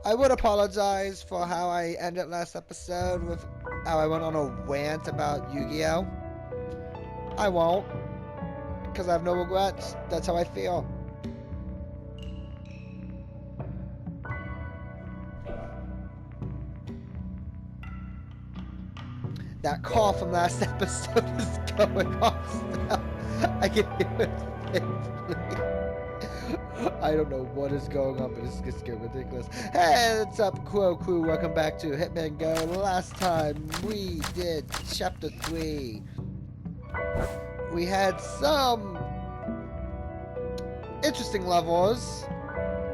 I would apologize for how I ended last episode with how I went on a rant about Yu-Gi-Oh! I won't, because I have no regrets. That's how I feel. That call from last episode is going off still. I can hear it faintly. I don't know what is going on, but it's just getting ridiculous. Hey, what's up, crew? Welcome back to Hitman Go. Last time we did Chapter 3. We had some interesting levels.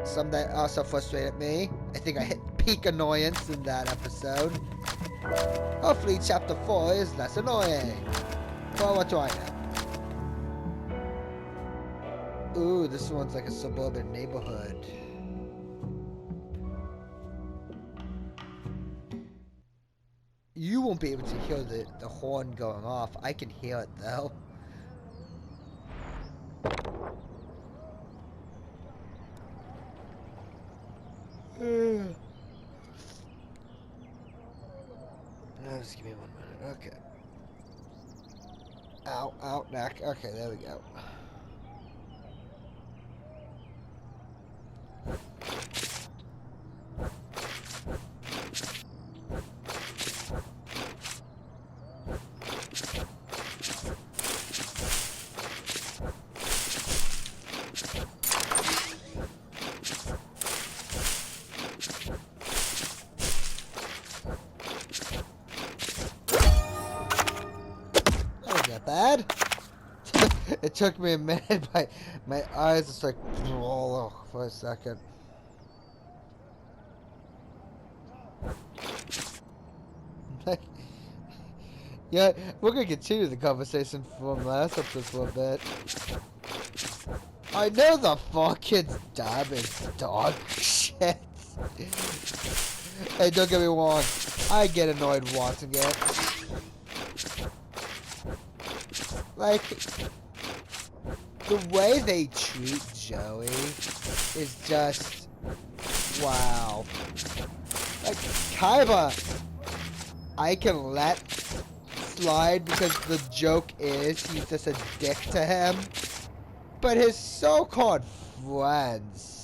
Some that also frustrated me. I think I hit peak annoyance in that episode. Hopefully Chapter 4 is less annoying. Well, what do I know? Ooh, this one's like a suburban neighborhood. You won't be able to hear the horn going off. I can hear it though. Just give me 1 minute. Okay. Ow, neck. Okay, there we go. Bad. It took me a minute. My eyes just like for a second. Yeah, we're gonna continue the conversation from last episode for a bit. I know the fucking dab is dog shit. Hey, don't get me wrong. I get annoyed watching it. Like, the way they treat Joey is just, wow. Like, Kaiba, I can let slide because the joke is he's just a dick to him. But his so-called friends...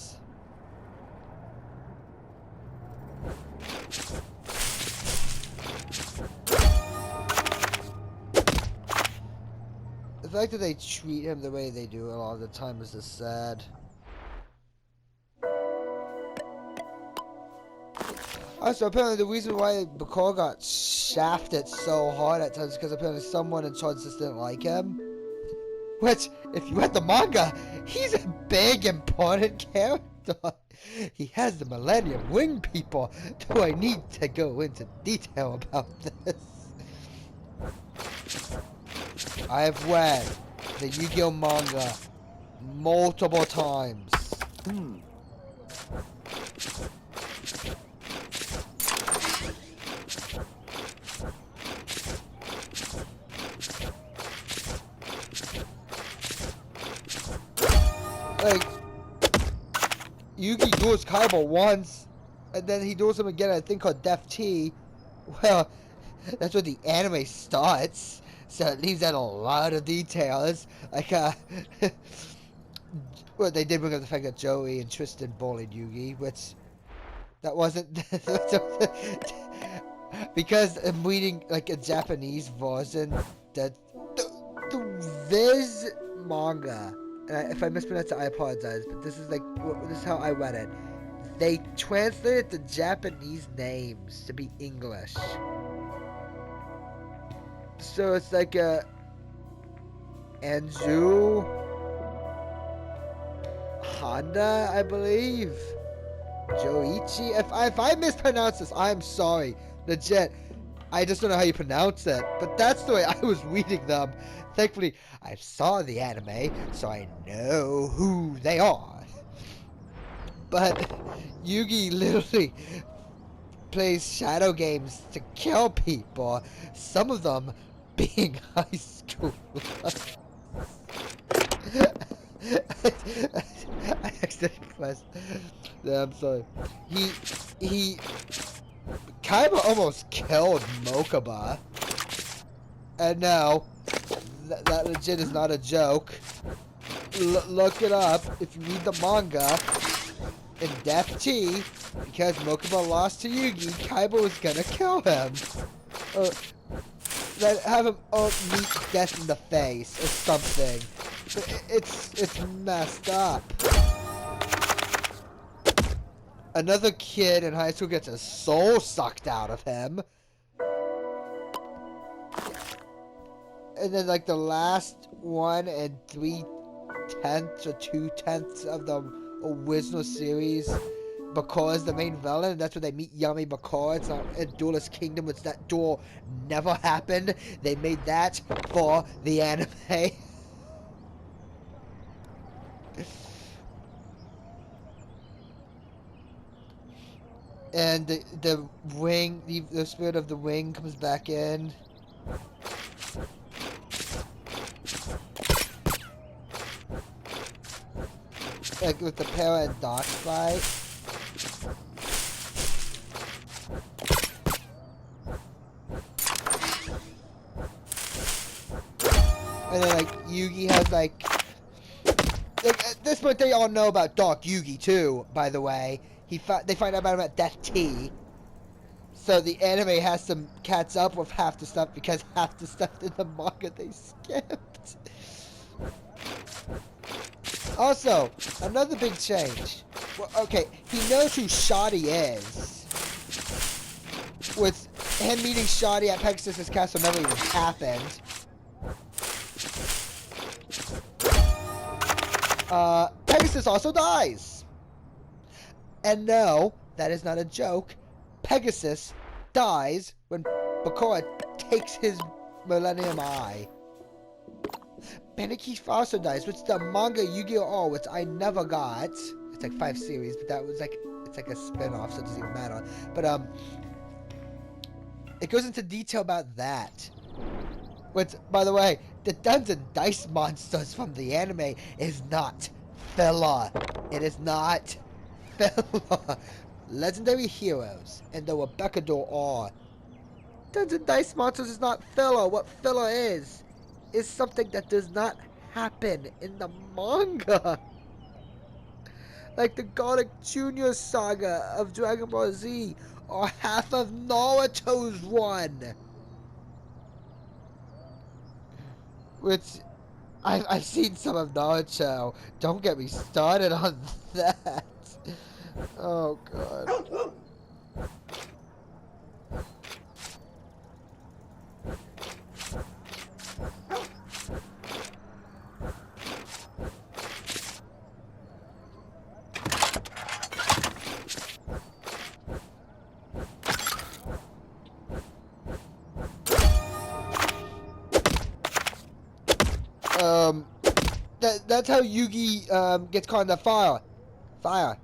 The fact that they treat him the way they do a lot of the time is just sad. Also, apparently the reason why Bakor got shafted so hard at times is because apparently someone in charge just didn't like him. Which, if you read the manga, he's a big, important character. He has the Millennium Wing people. Do I need to go into detail about this? I have read the Yu-Gi-Oh! Manga multiple times. Like, Yugi duels Kaiba once, and then he duels him again at a thing called Def T. Well, that's where the anime starts. So it leaves out a lot of details. Like, well, they did bring up the fact that Joey and Tristan bullied Yugi, which, that wasn't, because I'm reading, like, a Japanese version, that, the Viz manga, and if I mispronounce it, I apologize, but this is, like, this is how I read it. They translated the Japanese names to be English. So it's like Anju Honda, I believe. Joichi. If I mispronounce this, I'm sorry. Legit. I just don't know how you pronounce it. But that's the way I was reading them. Thankfully, I saw the anime, so I know who they are. But Yugi literally plays shadow games to kill people. Some of them being high school. I accidentally pressed. Yeah, I'm sorry. he Kaiba almost killed Mokuba. And no, that legit is not a joke. Look it up if you read the manga. In Death T, because Mokuba lost to Yugi, Kaiba was gonna kill him. Have him meet death in the face or something. It's messed up. Another kid in high school gets his soul sucked out of him. And then like the last 1 3/10 or 2/10 of the original series, because the main villain, that's where they meet Yami Bakar. It's not in Duelist Kingdom, which that duel never happened. They made that for the anime. And the wing, the spirit of the wing comes back in. Like with the Para and Doc fight. And then like Yugi has like at this point they all know about Dark Yugi too, by the way. They find out about him at Death T. So the anime has to catch up with half the stuff because half the stuff in the manga they skipped. Also, another big change. Well, okay, he knows who Shoddy is. With him meeting Shoddy at Pegasus' castle never even happened. Pegasus also dies. And no, that is not a joke. Pegasus dies when Bakura takes his Millennium Eye. Benekeith also dies, which the manga Yu-Gi-Oh! Which I never got. It's like 5 series, but that was like, it's like a spin-off, so it doesn't even matter. But, it goes into detail about that. Which, by the way, the Guns and Dice monsters from the anime is not filler. It is not filler. Legendary heroes and the Rebecca doll are. Guns and Dice monsters is not filler. What filler is something that does not happen in the manga. Like the Garlic Jr. saga of Dragon Ball Z or half of Naruto's run. Which, I've seen some of Naruto. Don't get me started on that. Oh, God. That's how Yugi gets caught in the fire. Blech.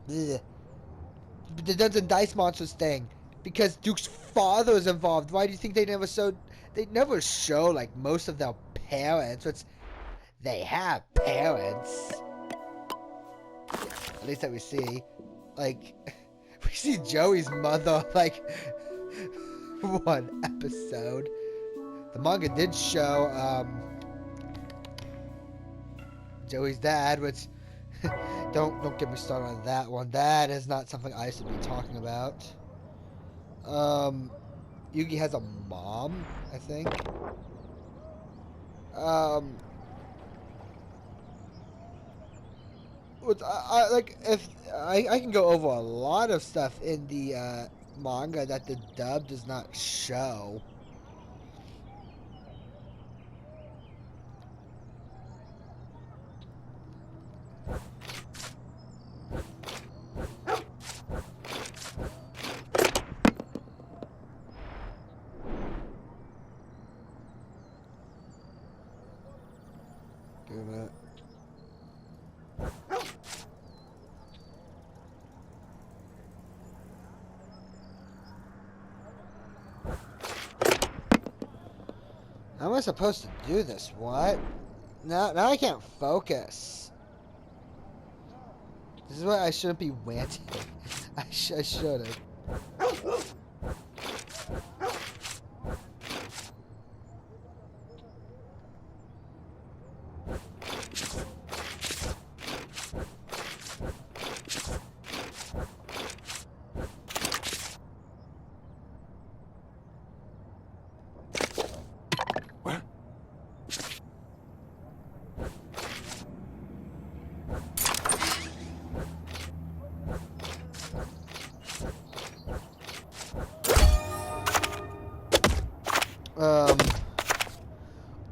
The Guns and Dice monsters thing, because Duke's father is involved. Why do you think they never showed? They never show like most of their parents. Which they have parents. At least that we see. Like we see Joey's mother like 1 episode. The manga did show Joey's dad, which don't get me started on that one. That is not something I should be talking about. Yugi has a mom, I think. Which I like. If I can go over a lot of stuff in the manga that the dub does not show. How am I supposed to do this? What? Now I can't focus. This is why I shouldn't be ranting. I shouldn't.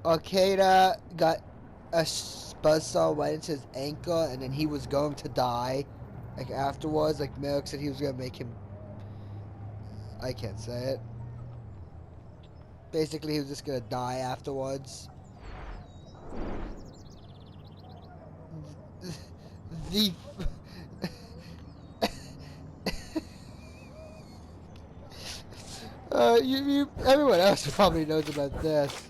Arcada got a buzzsaw right into his ankle, and then he was going to die. Like afterwards, like Merrick said he was gonna make him. I can't say it. Basically, he was just gonna die afterwards. The everyone else probably knows about this.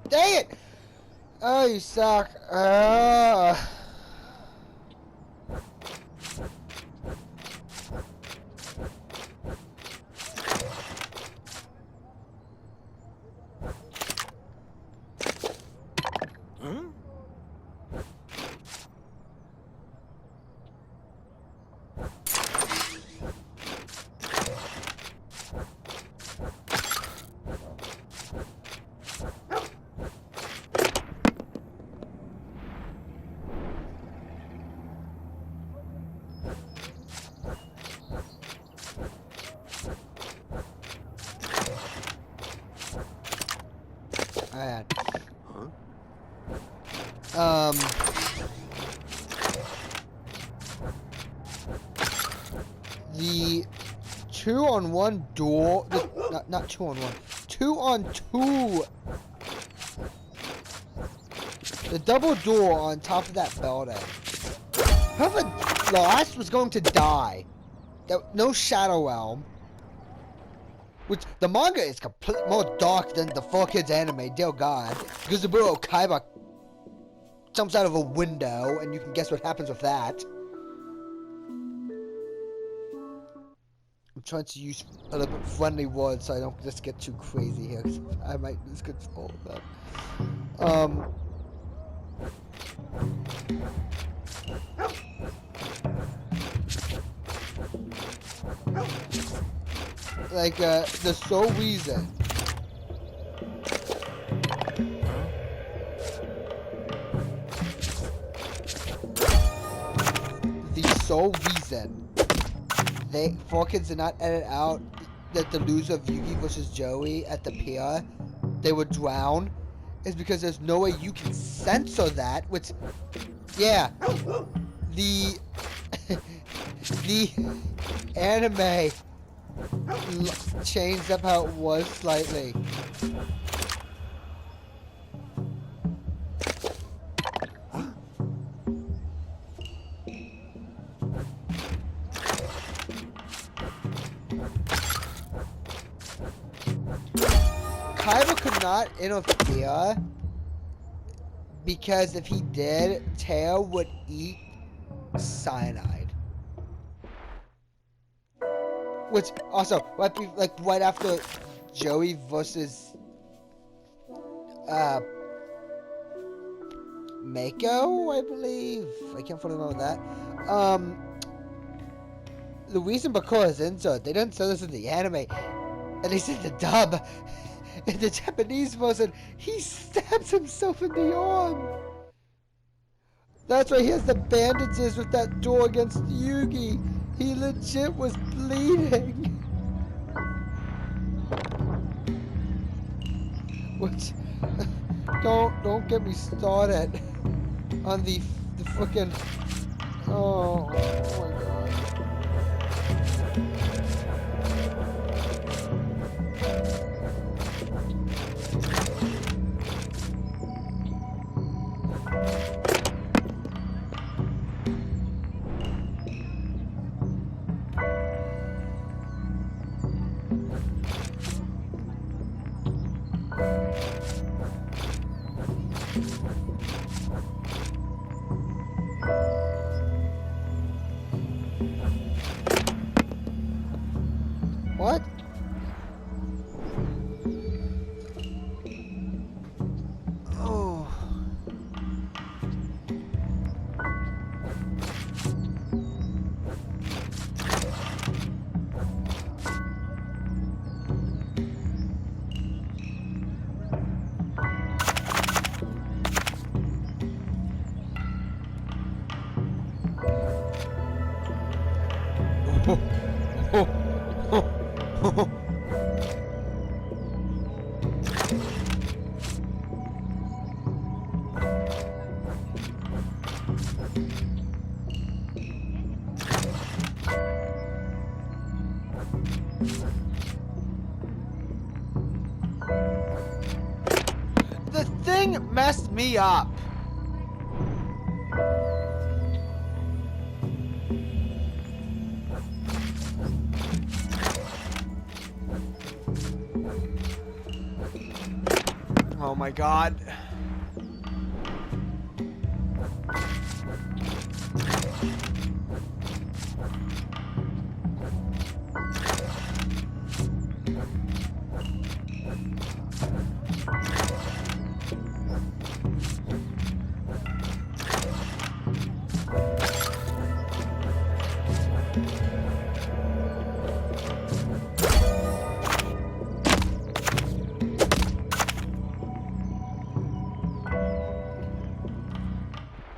Dang it! Oh, you suck. Alright. The 2-on-1 door, not 2-on-1, 2-on-2, the double door on top of that building. Whoever lost was going to die. No Shadow Realm. Which, the manga is completely more dark than the 4Kids anime, dear God. Because the Buro Kaiba jumps out of a window, and you can guess what happens with that. I'm trying to use a little bit friendly words so I don't just get too crazy here, because I might lose control of that. Like, the sole reason. The sole reason 4Kids did not edit out that the loser of Yugi versus Joey at the pier, they would drown, is because there's no way you can censor that, which, yeah, the anime changed up how it was slightly. Kaiba could not interfere because if he did, Teo would eat cyanide. Which also, right after Joey versus Mako, I believe. I can't fully remember that. The reason because insert, they didn't say this in the anime, at least in the dub. In the Japanese version, he stabs himself in the arm. That's why he has the bandages with that door against Yugi. He legit was bleeding. What? Don't get me started on the fucking. Oh my god. What? Oh. The thing messed me up. Oh my god.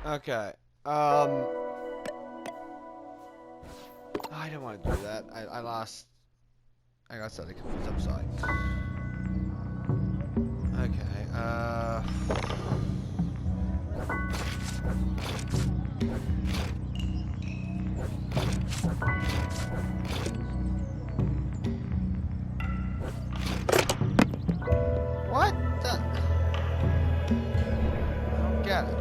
Okay. I didn't want to do that. I lost. I got slightly confused. I'm sorry. Okay. What the? I don't get it.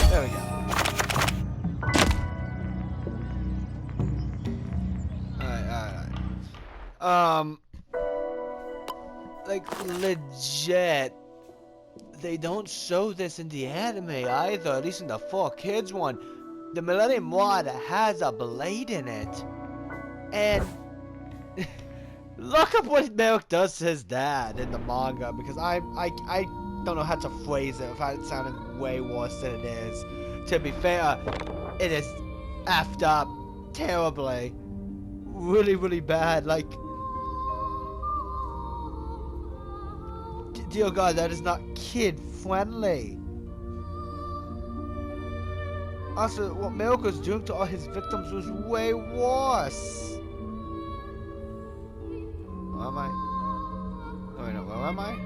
There we go. Alright. Like, legit, they don't show this in the anime either, at least in the 4Kids one. The Millennium Water has a blade in it. And look up what Milk does to his dad in the manga, because I don't know how to phrase it without it sounding way worse than it is. To be fair, it is effed up terribly. Really, really bad. Like, dear God, that is not kid friendly. Also, what Milk was doing to all his victims was way worse. Where am I? Oh, wait, no, where am I?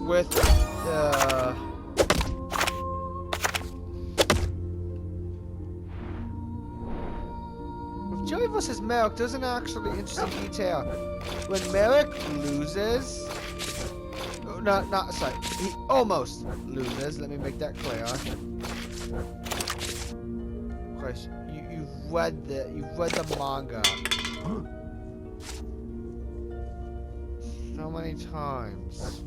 With Joey versus Merrick, there's an actually interesting detail. When Merrick loses, sorry, he almost loses. Let me make that clear. Christ, you've read the manga so many times.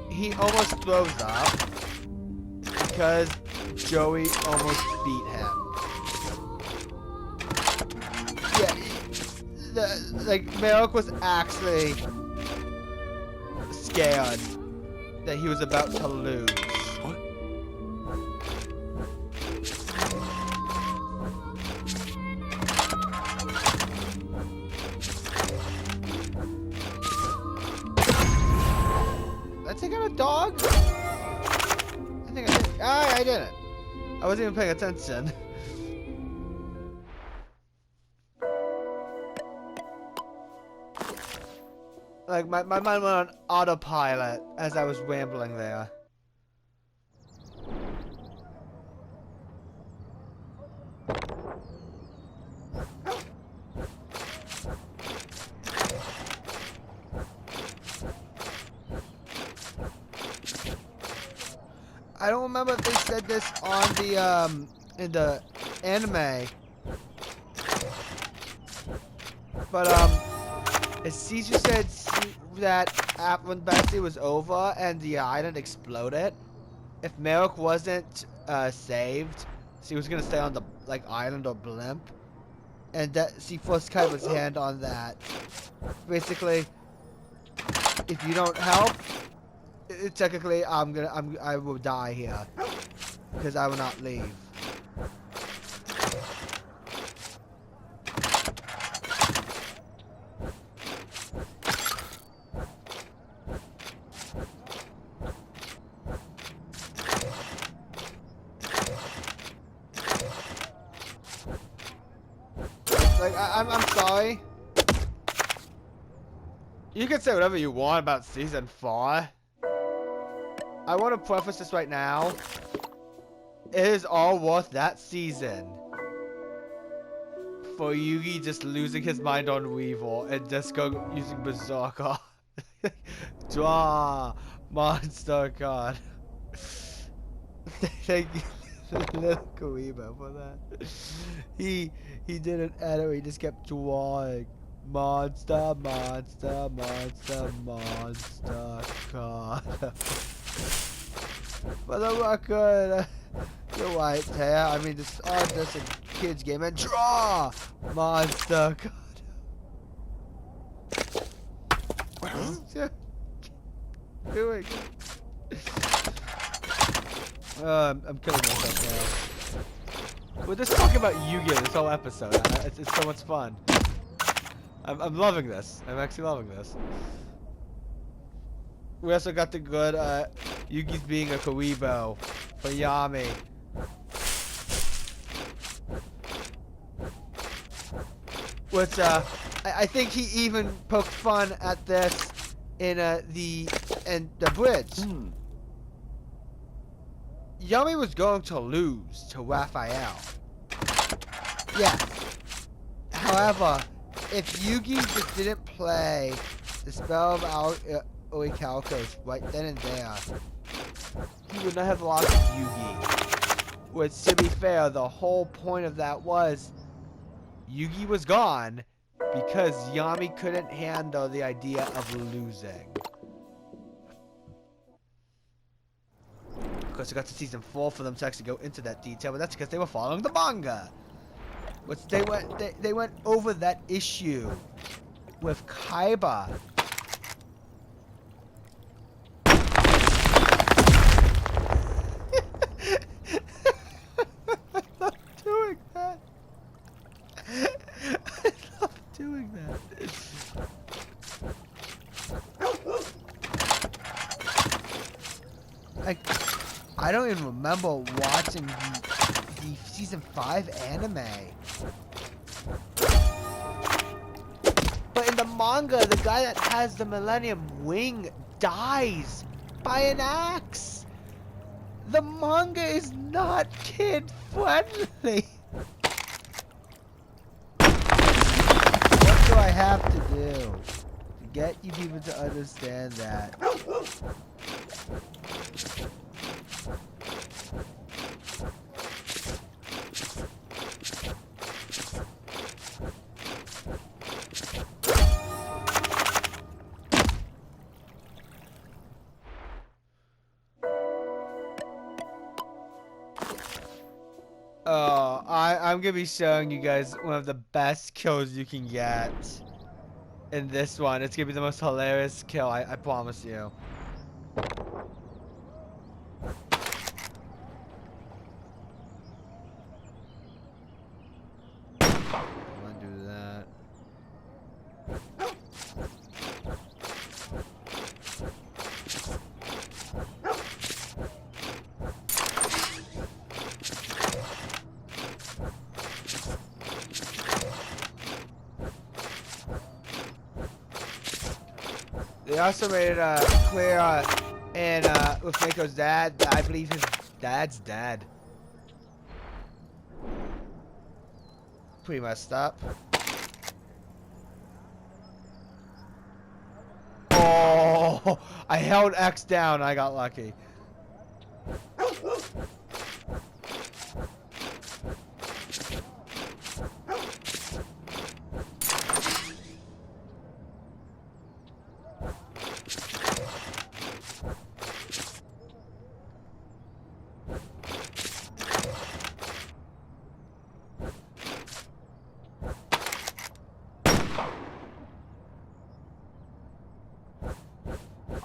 He almost throws up because Joey almost beat him. Yeah, like Merrick was actually scared that he was about to lose. What? Did I take out a dog? I think I did. I didn't. I wasn't even paying attention. Like, my mind went on autopilot as I was rambling there. I don't remember if they said this on the, in the anime. But, Caesar said that when Bessie was over and the island exploded, if Merrick wasn't saved, she was gonna stay on the island or blimp, and that she first cut his hand on that. Basically, if you don't help, technically I will die here because I will not leave. I'm sorry. You can say whatever you want about season 4. I want to preface this right now. It is all worth that season for Yugi just losing his mind on Weevil and just go using Berserker. Draw monster card. Thank you. Little Koiba for that. He didn't edit, he just kept drawing monster card. For the record, you're right, Taya. I mean, this is just a kid's game and draw monster card. What is doing? I'm killing myself now. We're just talking about Yu-Gi-Oh! This whole episode. It's so much fun. I'm loving this. I'm actually loving this. We also got the good Yugi's being a Koibo for Yami. Which I think he even poked fun at this in the bridge. Yami was going to lose to Raphael. Yeah. However, if Yugi just didn't play the spell of Oikalikos right then and there, he would not have lost Yugi. Which, to be fair, the whole point of that was Yugi was gone because Yami couldn't handle the idea of losing. Of course, we got to season 4 for them to actually go into that detail, but that's because they were following the manga. Which they went over that issue with Kaiba. I love doing that. I love doing that. I don't even remember watching the season 5 anime. But in the manga, the guy that has the Millennium Wing dies by an axe. The manga is not kid friendly. What do I have to do to get you people to understand that? Oh, I'm gonna be showing you guys one of the best kills you can get in this one. It's gonna be the most hilarious kill, I promise you. I'm gonna do that. They also made it clear with Mako's dad that I believe his dad's dead. Pretty messed up. Oh, I held X down. I got lucky.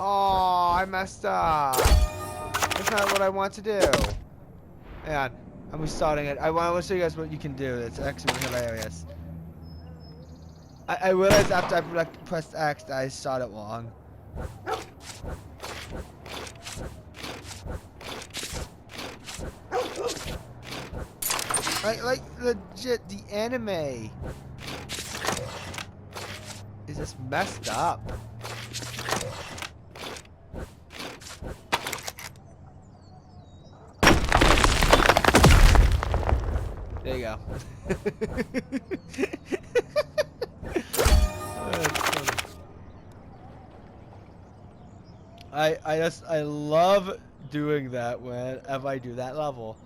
Oh, I messed up. That's not what I want to do. Hang on. I'm restarting it. I want to show you guys what you can do. It's actually hilarious. I realized after I pressed X that I shot it wrong. Like legit, the anime is just messed up. There you go. I love doing that whenever I do that level.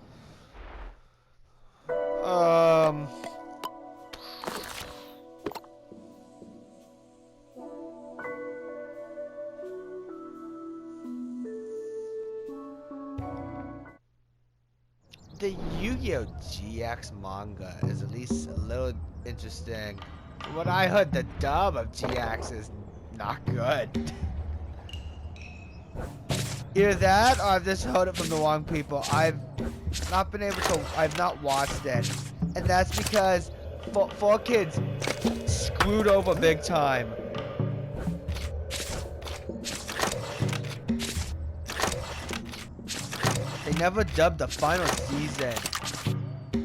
The Yu-Gi-Oh! GX manga is at least a little interesting. From what I heard, the dub of GX is not good. Either that, or I've just heard it from the wrong people. I've not watched it. And that's because 4Kids screwed over big time. They never dubbed the final season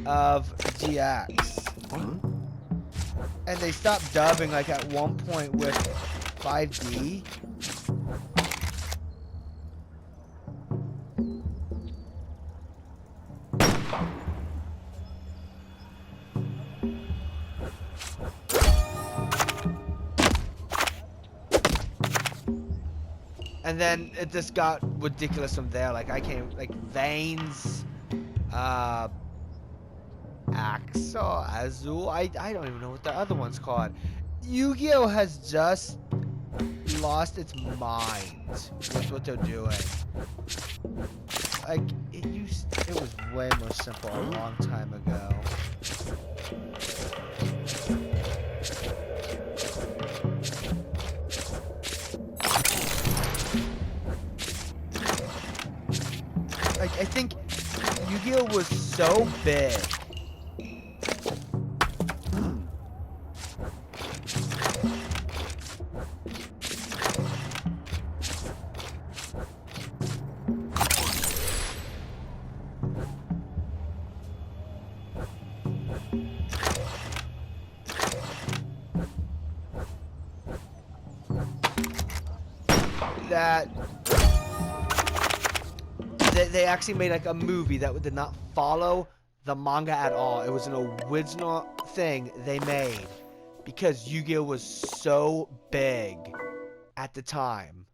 of GX. And they stopped dubbing like at one point with 5D. And then it just got ridiculous from there. Like I came, like Veins, Axel, Azul. I don't even know what the other one's called. Yu-Gi-Oh has just lost its mind with what they're doing. Like it was way more simple a long time ago. Like, I think Yu-Gi-Oh! Was so big. that they actually made like a movie that did not follow the manga at all. It was an original thing they made because Yu-Gi-Oh was so big at the time.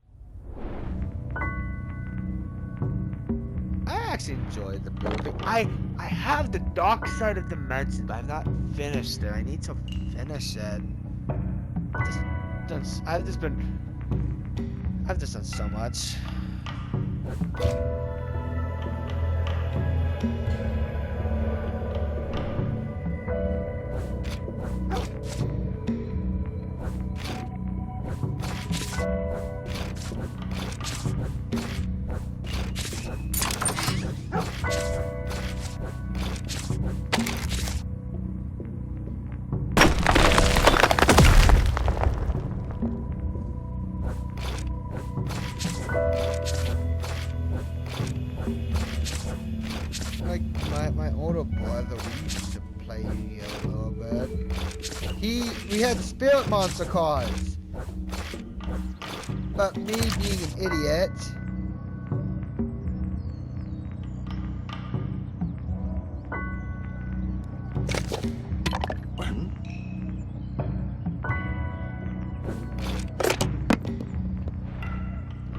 I actually enjoyed the movie. I have the Dark Side of Dimension, but I've not finished it. I need to finish it. I've just done so much. Like my older brother, we used to play a little bit. We had spirit monster cards, but me being an idiot,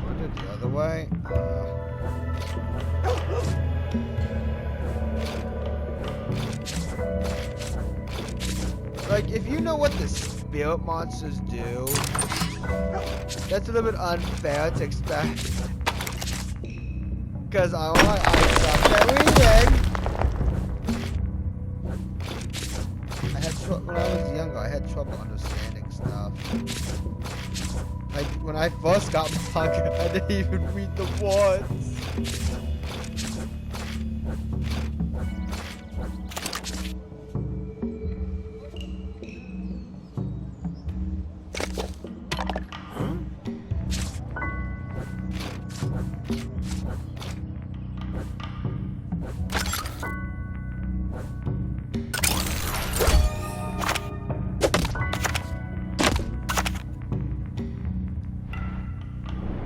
went it the other way. Like, if you know what the spirit monsters do, that's a little bit unfair to expect. Because I suck at reading. When I was younger, I had trouble understanding stuff. Like, when I first got manga, I didn't even read the words.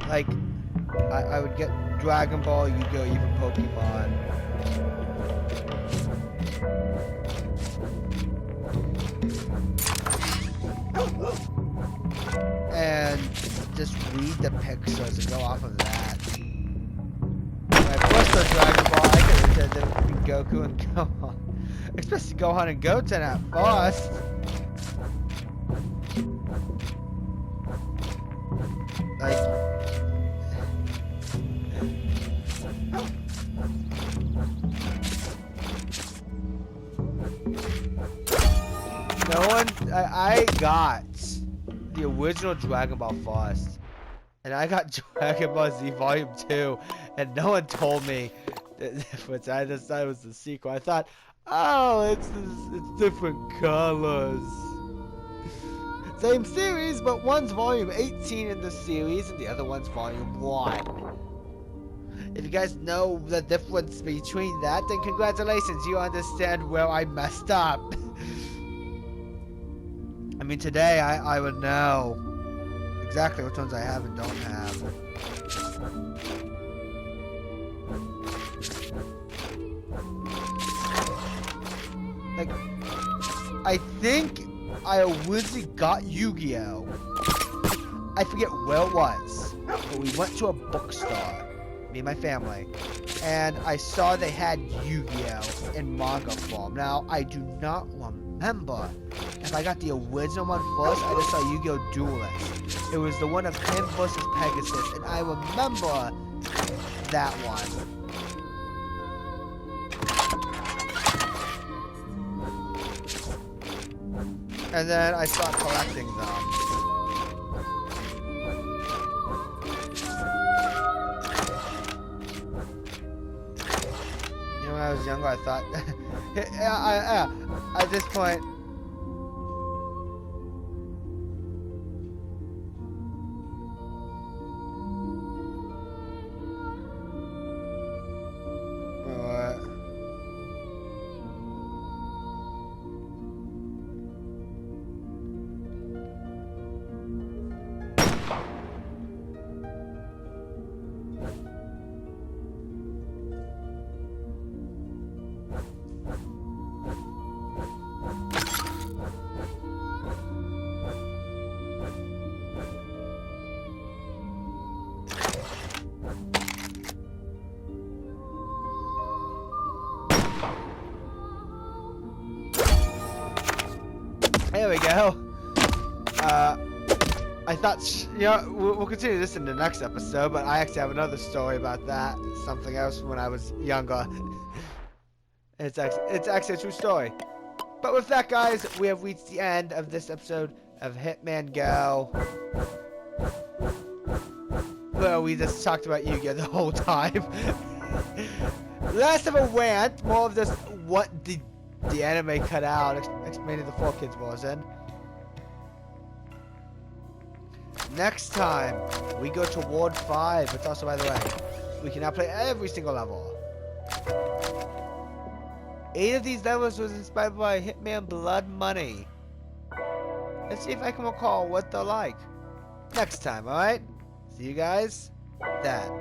Like, I would get Dragon Ball, Yu-Gi-Oh, even Pokemon. And just read the pictures and go off of that. When I first saw Dragon Ball, I could have said that it would be Goku and Gohan. Especially Gohan and Goten at first. Like, I got the original Dragon Ball first, and I got Dragon Ball Z Volume 2, and no one told me the difference. I just thought it was the sequel. I thought, oh, it's different colors. Same series, but one's Volume 18 in the series, and the other one's Volume 1. If you guys know the difference between that, then congratulations, you understand where I messed up. I mean, today I would know exactly which ones I have and don't have. Like, I think I originally got Yu-Gi-Oh! I forget where it was, but we went to a bookstore, me and my family, and I saw they had Yu-Gi-Oh! In manga form. Now, I do not remember if I got the original one first. I just saw Yu-Gi-Oh! Duelist. It was the one of him versus Pegasus, and I remember that one. And then I started collecting them. You know, when I was younger, I thought, at this point, There we go. I thought, we'll continue this in the next episode, but I actually have another story about that. Something else when I was younger. It's actually a true story. But with that, guys, we have reached the end of this episode of Hitman Go. Well, we just talked about Yu-Gi-Oh! The whole time. Less of a rant, more of just what the anime cut out, explaining the 4Kids version. Next time, we go to Ward 5, which also, by the way, we can now play every single level. 8 of these levels was inspired by Hitman Blood Money. Let's see if I can recall what they're like. Next time, alright? See you guys then.